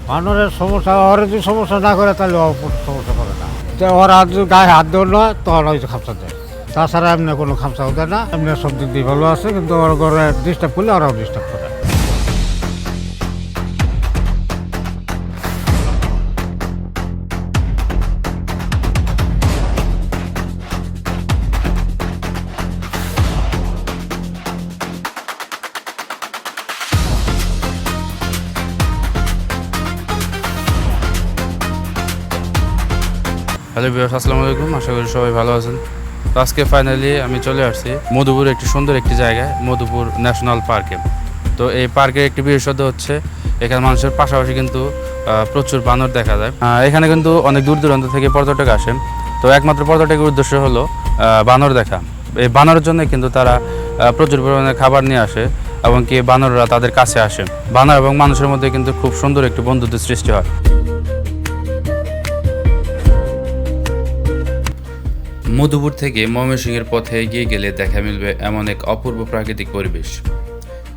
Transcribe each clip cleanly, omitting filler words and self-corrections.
বানরের সমস্যা ওরা যদি সমস্যা না করে তাহলে ও কোনো সমস্যা করে না। তো ওরা যদি গায়ে হাত দেওয়া না তখন হয়তো খামসা দেয়, তাছাড়া এমনি কোনো খামসাও দেয় না। এমনি সব দিক দিয়ে ভালো আছে, কিন্তু ওর ঘরে ডিস্টার্ব করলে ওরাও ডিস্টার্ব করে। হ্যালো ভিউয়ার্স, আসসালামু আলাইকুম। আশা করি সবাই ভালো আছেন। তো আজকে ফাইনালি আমি চলে আসছি মধুপুর একটি সুন্দর একটি জায়গায়, মধুপুর ন্যাশনাল পার্কে। তো এই পার্কের একটি বিশেষত্ব হচ্ছে এখানে মানুষের পাশাপাশি কিন্তু প্রচুর বানর দেখা যায়। এখানে কিন্তু অনেক দূর দূরান্ত থেকে পর্যটক আসেন। তো একমাত্র পর্যটকের উদ্দেশ্য হলো বানর দেখা। এই বানরের জন্য কিন্তু তারা প্রচুর পরিমাণে খাবার নিয়ে আসে এবং কি বানররা তাদের কাছে আসে। বানর এবং মানুষের মধ্যে কিন্তু খুব সুন্দর একটি বন্ধুত্বের সৃষ্টি হয়। মধুপুর থেকে ময়মনসিংহের পথে এগিয়ে গেলে দেখা মিলবে এমন এক অপূর্ব প্রাকৃতিক পরিবেশ।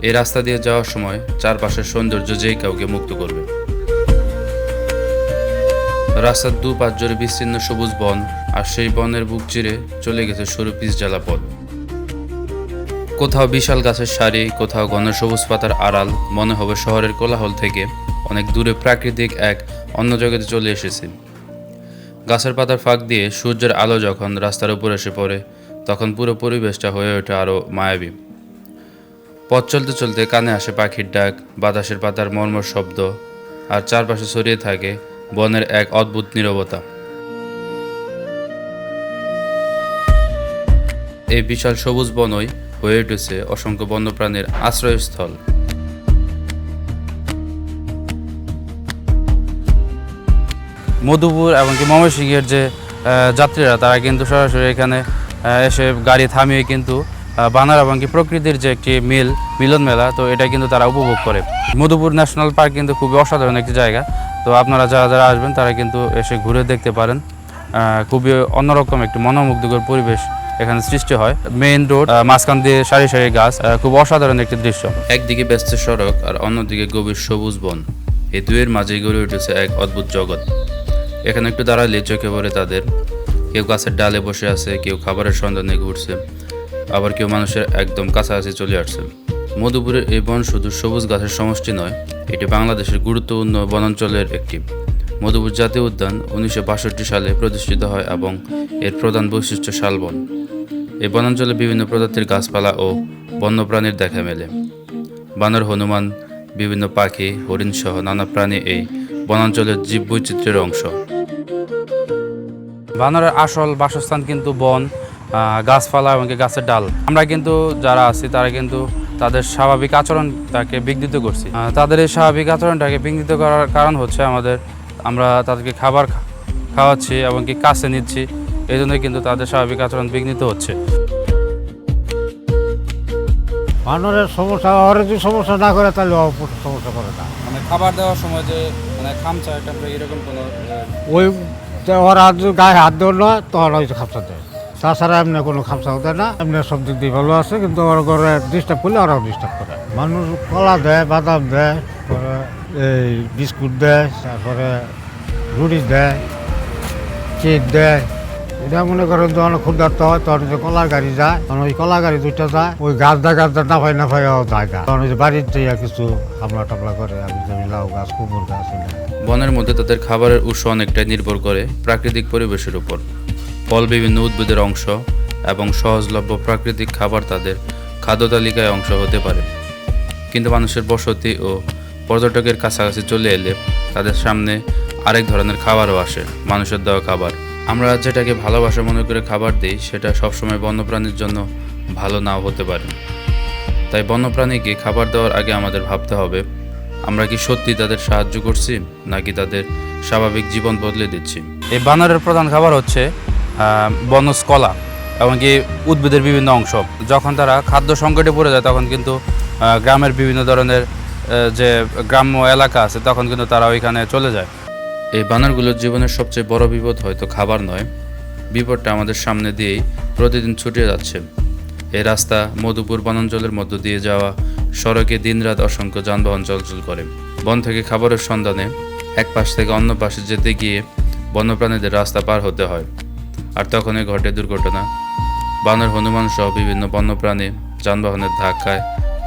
এই রাস্তা দিয়ে যাওয়ার সময় চারপাশের সৌন্দর্য যেই কাউকে মুক্ত করবে। রাস্তার দুপাশ জুড়ে বিস্তীর্ণ সবুজ বন, আর সেই বনের বুক চিরে চলে গেছে সরু পিচঢালা পথ। কোথাও বিশাল গাছের সারি, কোথাও ঘন সবুজ পাতার আড়াল। মনে হবে শহরের কোলাহল থেকে অনেক দূরে প্রাকৃতিক এক অন্য জগতে চলে এসেছে। গাছের পাতার ফাঁক দিয়ে সূর্যের আলো যখন রাস্তার উপর এসে পড়ে, তখন পুরো পরিবেশটা হয়ে ওঠে আরও মায়াবী। পথ চলতে চলতে কানে আসে পাখির ডাক, বাতাসের পাতার মর্মর শব্দ, আর চারপাশে ছড়িয়ে থাকে বনের এক অদ্ভুত নীরবতা। এই বিশাল সবুজ বনই হয়ে উঠেছে অসংখ্য বন্যপ্রাণীর আশ্রয়স্থল। মধুপুর এবং কি ময়মনসিংহের যে যাত্রীরা, তারা কিন্তু সরাসরি এখানে এসে গাড়ি থামিয়ে কিন্তু বানর এবং কি প্রকৃতির যে একটি মিলন মেলা, তো এটা কিন্তু তারা উপভোগ করে। মধুপুর ন্যাশনাল পার্ক কিন্তু খুবই অসাধারণ একটি জায়গা। তো আপনারা যারা যারা আসবেন তারা কিন্তু এসে ঘুরে দেখতে পারেন। খুবই অন্যরকম একটি মনোমুগ্ধকর পরিবেশ এখানে সৃষ্টি হয়। মেইন রোড, মাঝখান দিয়ে সারি সারি গাছ, খুব অসাধারণ একটি দৃশ্য। একদিকে ব্যস্ত সড়ক আর অন্যদিকে গভীর সবুজ বন। এই দুয়ের মাঝে গড়ে উঠেছে এক অদ্ভুত জগৎ। এখানে একটু দাঁড়ালে চোখে পড়ে তাদের। কেউ গাছের ডালে বসে আছে, কেউ খাবারের সন্ধানে ঘুরছে, আবার কেউ মানুষের একদম কাছাকাছি চলে আসছে। মধুপুরের এই বন শুধু সবুজ গাছের সমষ্টি নয়, এটি বাংলাদেশের গুরুত্বপূর্ণ বনাঞ্চলের একটি। মধুপুর জাতীয় উদ্যান 1962 সালে প্রতিষ্ঠিত হয় এবং এর প্রধান বৈশিষ্ট্য শালবন। এই বনাঞ্চলে বিভিন্ন প্রজাতির গাছপালা ও বন্যপ্রাণীর দেখা মেলে। বানর, হনুমান, বিভিন্ন পাখি, হরিণ সহ নানা প্রাণী এই বনাঞ্চলের জীববৈচিত্র্যের অংশ। বানরের আসল বাসস্থান কিন্তু বন, গাছপালা এবং গাছের ডাল। আমরা কিন্তু যারা আছি তারা কিন্তু তাদের স্বাভাবিক আচরণটাকে বিঘ্নিত করছি। তাদের এই স্বাভাবিক আচরণটাকে বিঘ্নিত করার কারণ হচ্ছে আমরা তাদেরকে খাবার খাওয়াচ্ছি এবং কি কাছে নিচ্ছি, এই জন্যই কিন্তু তাদের স্বাভাবিক আচরণ বিঘ্নিত হচ্ছে। বানরের সমস্যা ওরা যদি সমস্যা না করে তাহলে ও কোনো সমস্যা করে না। মানে খাবার দেওয়ার সময় যে খামচা টামচা এরকম কোনো ওই ওরা যদি গায়ে হাত দেওয়া না তখন হয়তো খামসা দেয়, তাছাড়া এমনি কোনো খামসাও দেয় না। এমনি সব দিক দিয়ে ভালো আছে, কিন্তু ওর ঘরে ডিস্টার্ব করলে ওরাও ডিস্টার্ব করে। মানুষ কলা দেয়, বাদাম দেয়, তারপরে এই বিস্কুট দেয়, তারপরে রুটি দেয়, কেক দেয়। এটা মনে করেন যখন ক্ষুদ্রার্ত হয় তখন যে কলার গাড়ি যায়, তখন ওই কলা গাড়ি দুইটা যায়, ওই গাছ নাফাই যায় গা। তখন ওই যে বাড়িতে কিছু হামলা টামলা করে, আমি যেমন লাউ গাছ, কুমড় গাছ। বনের মধ্যে তাদের খাবারের উৎস অনেকটাই নির্ভর করে প্রাকৃতিক পরিবেশের উপর। ফল, বিভিন্ন উদ্ভিদের অংশ এবং সহজলভ্য প্রাকৃতিক খাবার তাদের খাদ্য তালিকায় অংশ হতে পারে। কিন্তু মানুষের বসতি ও পর্যটকের কাছাকাছি চলে এলে তাদের সামনে আরেক ধরনের খাবারও আসে, মানুষের দেওয়া খাবার। আমরা যেটাকে ভালোবাসা মনে করে খাবার দিই, সেটা সবসময় বন্যপ্রাণীর জন্য ভালো নাও হতে পারে। তাই বন্যপ্রাণীকে খাবার দেওয়ার আগে আমাদের ভাবতে হবে, আমরা কি সত্যি তাদের সাহায্য করছি নাকি তাদের স্বাভাবিক জীবন বদলে দিচ্ছি। এই বানরের প্রধান খাবার হচ্ছে বনজ কলা এবং কি উদ্ভিদের বিভিন্ন অংশ। যখন তারা খাদ্য সংকটে পড়ে যায় তখন কিন্তু গ্রামের বিভিন্ন ধরনের যে গ্রাম্য এলাকা আছে তখন কিন্তু তারা ওইখানে চলে যায়। এই বানরগুলোর জীবনের সবচেয়ে বড় বিপদ হয়তো খাবার নয়, বিপদটা আমাদের সামনে দিয়েই প্রতিদিন ছুটে যাচ্ছে। এই রাস্তা মধুপুর বনাঞ্চলের মধ্য দিয়ে যাওয়া সড়কে দিনরাত অসংখ্য যানবাহন চলাচল করে। বন থেকে খাবারের সন্ধানে এক পাশ থেকে অন্য পাশে যেতে গিয়ে বন্যপ্রাণীদের রাস্তা পার হতে হয়, আর তখনই ঘটে দুর্ঘটনা। বানর, হনুমান সহ বিভিন্ন বন্যপ্রাণী যানবাহনের ধাক্কায়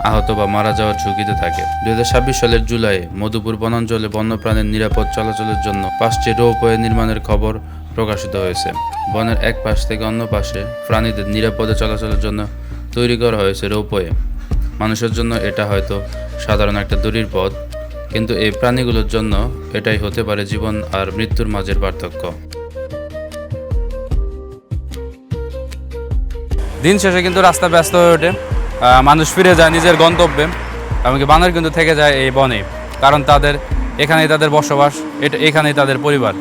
আহত বা মারা যাওয়ার ঝুঁকিতে থাকে। 2026 সালের জুলাইয়ে মধুপুর বনাঞ্চলে বন্যপ্রাণীর নিরাপদ চলাচলের জন্য 5টি রোপওয়ে নির্মাণের খবর প্রকাশিত হয়েছে। বনের এক পাশ থেকে অন্য পাশে প্রাণীদের নিরাপদে চলাচলের জন্য তৈরি করা হয়েছে রোপওয়ে। মানুষের জন্য এটা হয়তো সাধারণ একটা দড়ির পথ, কিন্তু এই প্রাণীগুলোর জন্য এটাই হতে পারে জীবন আর মৃত্যুর মাঝের পার্থক্য। দিন শেষে কিন্তু রাস্তা ব্যস্ত হয়ে ওঠে, মানুষ ফিরে যায় নিজের গন্তব্যে, এমনকি বানর কিন্তু থেকে যায় এই বনে, কারণ তাদের এখানেই তাদের বসবাস, এখানেই তাদের পরিবার।